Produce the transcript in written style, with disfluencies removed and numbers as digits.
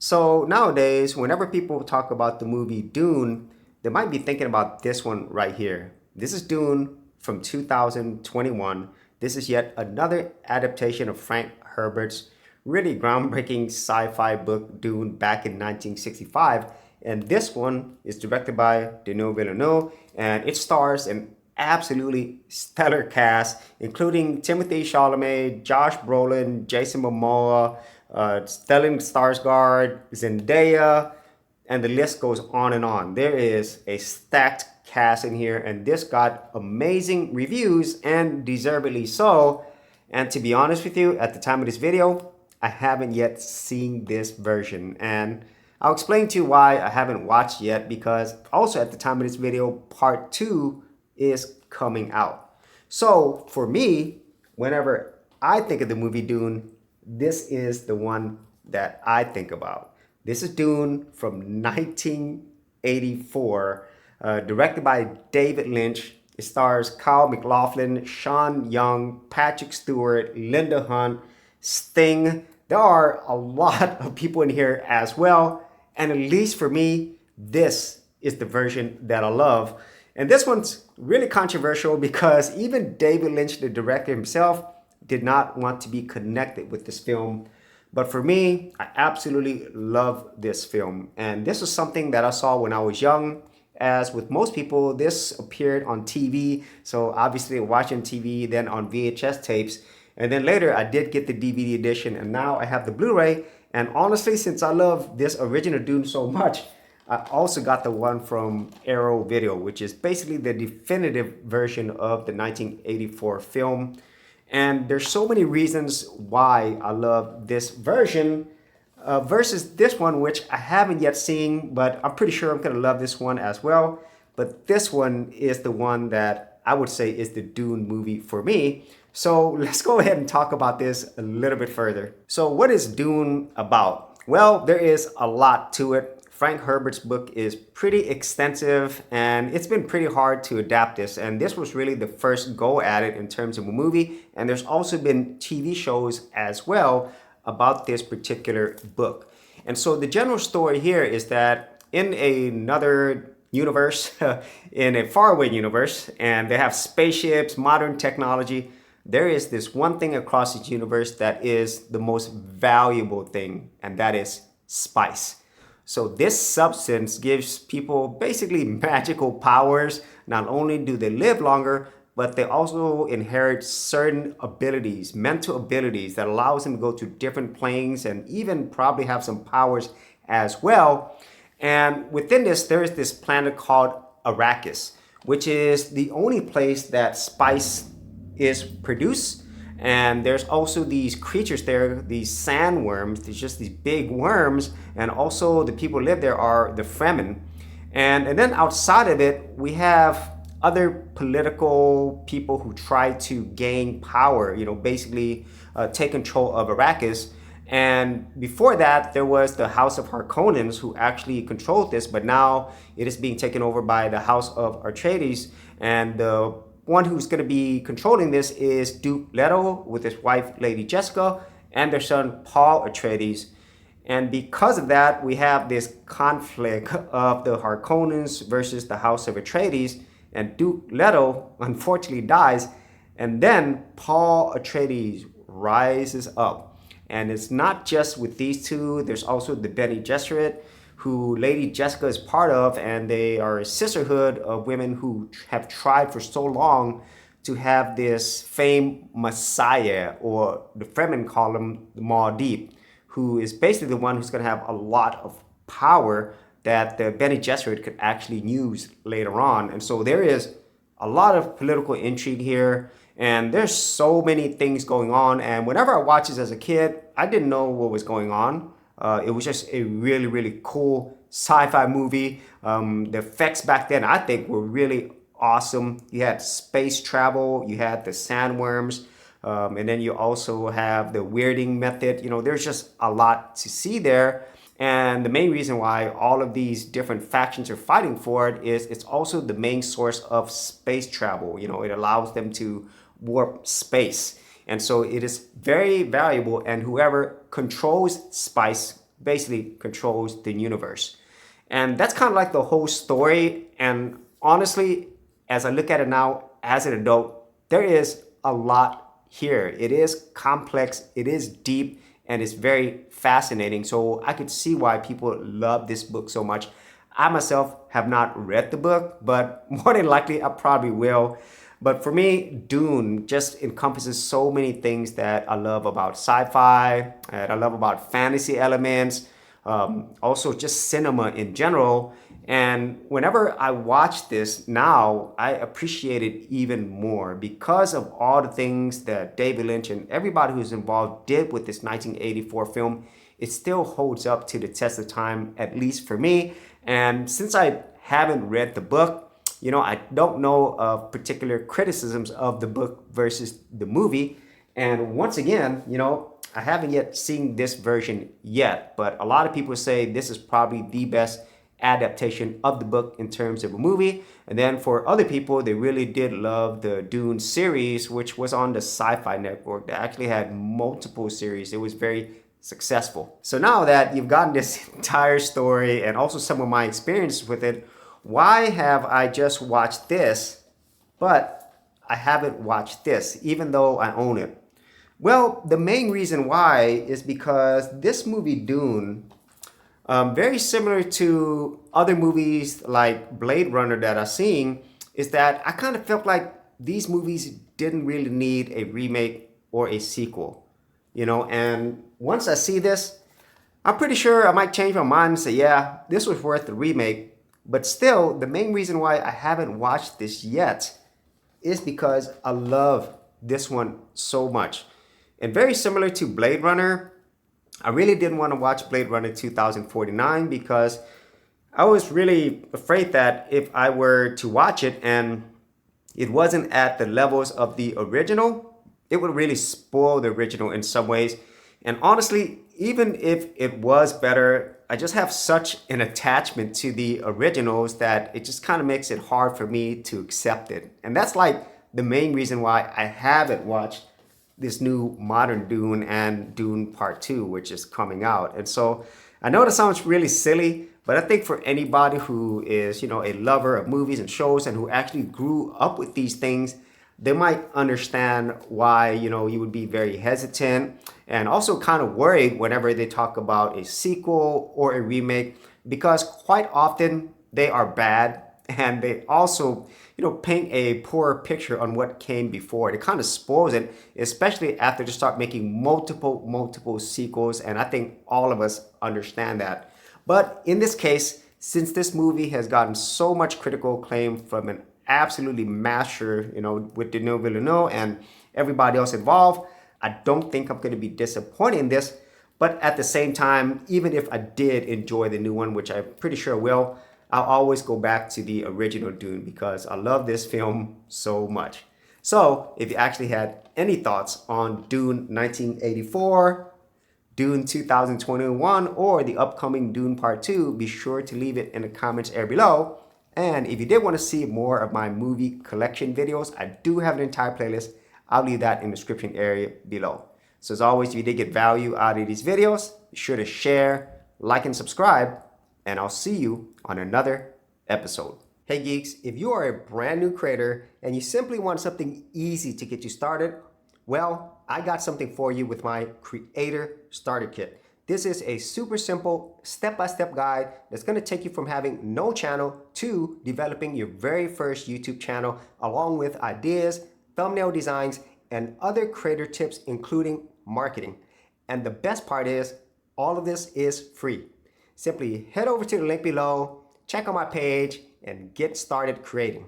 So nowadays, whenever people talk about the movie Dune, they might be thinking about this one right here. This is Dune from 2021. This is yet another adaptation of Frank Herbert's really groundbreaking sci-fi book Dune back in 1965. And this one is directed by Denis Villeneuve, and it stars an absolutely stellar cast, including Timothée Chalamet, Josh Brolin, Jason Momoa, Stellan Skarsgård, Zendaya, and the list goes on and on. There is a stacked cast in here, and this got amazing reviews, and deservedly so. And to be honest with you, at the time of this video, I haven't yet seen this version, and I'll explain to you why I haven't watched yet, because also at the time of this video, part 2 is coming out. So for me, whenever I think of the movie Dune, this is the one that I think about. This is Dune from 1984, directed by David Lynch. It stars Kyle MacLachlan, Sean Young, Patrick Stewart, Linda Hunt, Sting. There are a lot of people in here as well. And at least for me, this is the version that I love. And this one's really controversial because even David Lynch, the director himself, did not want to be connected with this film. But for me, I absolutely love this film. And this was something that I saw when I was young. As with most people, this appeared on TV. So obviously watching TV, then on VHS tapes. And then later I did get the DVD edition, and now I have the Blu-ray. And honestly, since I love this original Dune so much, I also got the one from Arrow Video, which is basically the definitive version of the 1984 film. And there's so many reasons why I love this version versus this one, which I haven't yet seen, but I'm pretty sure I'm gonna love this one as well. But this one is the one that I would say is the Dune movie for me. So let's go ahead and talk about this a little bit further. So what is Dune about? Well, there is a lot to it. Frank Herbert's book is pretty extensive, and it's been pretty hard to adapt this. And this was really the first go at it in terms of a movie. And there's also been TV shows as well about this particular book. And so the general story here is that in another universe, in a faraway universe, and they have spaceships, modern technology, there is this one thing across this universe that is the most valuable thing, and that is spice. So this substance gives people basically magical powers. Not only do they live longer, but they also inherit certain abilities, mental abilities that allows them to go to different planes and even probably have some powers as well. And within this, there is this planet called Arrakis, which is the only place that spice is produced. And there's also these creatures there, these sandworms. There's just these big worms, and also the people who live there are the Fremen. And then outside of it, we have other political people who try to gain power, basically take control of Arrakis. And before that, there was the House of Harkonnens who actually controlled this, but now it is being taken over by the House of Atreides. And the one who's going to be controlling this is Duke Leto with his wife, Lady Jessica, and their son, Paul Atreides. And because of that, we have this conflict of the Harkonnens versus the House of Atreides. And Duke Leto, unfortunately, dies. And then Paul Atreides rises up. And it's not just with these two. There's also the Bene Gesserit, who Lady Jessica is part of, and they are a sisterhood of women who have tried for so long to have this famed Messiah, or the Fremen call him the Muad'Dib, who is basically the one who's going to have a lot of power that the Bene Gesserit could actually use later on. And so there is a lot of political intrigue here, and there's so many things going on. And whenever I watched this as a kid, I didn't know what was going on. It was just a really, really cool sci-fi movie. The effects back then, I think, were really awesome. You had space travel, you had the sandworms, and then you also have the weirding method. There's just a lot to see there. And the main reason why all of these different factions are fighting for it is it's also the main source of space travel. It allows them to warp space. And so it is very valuable, and whoever controls spice basically controls the universe. And that's kind of like the whole story. And honestly, as I look at it now as an adult, there is a lot here. It is complex, it is deep, and it's very fascinating. So I could see why people love this book so much. I myself have not read the book, but more than likely I probably will. But for me, Dune just encompasses so many things that I love about sci-fi, and I love about fantasy elements, also just cinema in general. And whenever I watch this now, I appreciate it even more because of all the things that David Lynch and everybody who's involved did with this 1984 film. It still holds up to the test of time, at least for me. And since I haven't read the book, I don't know of particular criticisms of the book versus the movie. And once again, I haven't yet seen this version yet, but a lot of people say this is probably the best adaptation of the book in terms of a movie. And then for other people, they really did love the Dune series, which was on the Sci-Fi Network. They actually had multiple series. It was very successful. So now that you've gotten this entire story and also some of my experience with it, why have I just watched this, but I haven't watched this, even though I own it? Well, the main reason why is because this movie Dune, very similar to other movies like Blade Runner that I've seen, is that I kind of felt like these movies didn't really need a remake or a sequel, and once I see this, I'm pretty sure I might change my mind and say, yeah, this was worth the remake. But still, the main reason why I haven't watched this yet is because I love this one so much. And very similar to Blade Runner, I really didn't want to watch Blade Runner 2049 because I was really afraid that if I were to watch it and it wasn't at the levels of the original, it would really spoil the original in some ways. And honestly, even if it was better, I just have such an attachment to the originals that it just kind of makes it hard for me to accept it. And that's like the main reason why I haven't watched this new modern Dune and Dune Part 2, which is coming out. And so I know that sounds really silly, but I think for anybody who is, a lover of movies and shows and who actually grew up with these things, they might understand why, you would be very hesitant and also kind of worried whenever they talk about a sequel or a remake, because quite often they are bad and they also, paint a poor picture on what came before. It kind of spoils it, especially after they start making multiple sequels. And I think all of us understand that. But in this case, since this movie has gotten so much critical acclaim from an absolutely master, with Denis Villeneuve and everybody else involved, I don't think I'm going to be disappointed in this. But at the same time, even if I did enjoy the new one, which I'm pretty sure I will, I'll always go back to the original Dune because I love this film so much. So if you actually had any thoughts on Dune 1984, Dune 2021, or the upcoming Dune Part 2, be sure to leave it in the comments area below. And if you did want to see more of my movie collection videos, I do have an entire playlist. I'll leave that in the description area below. So as always, if you did get value out of these videos, be sure to share, like, and subscribe, and I'll see you on another episode. Hey geeks, if you are a brand new creator and you simply want something easy to get you started, well, I got something for you with my Creator Starter Kit. This is a super simple step-by-step guide that's going to take you from having no channel to developing your very first YouTube channel, along with ideas, thumbnail designs, and other creator tips, including marketing. And the best part is, all of this is free. Simply head over to the link below, check out my page, and get started creating.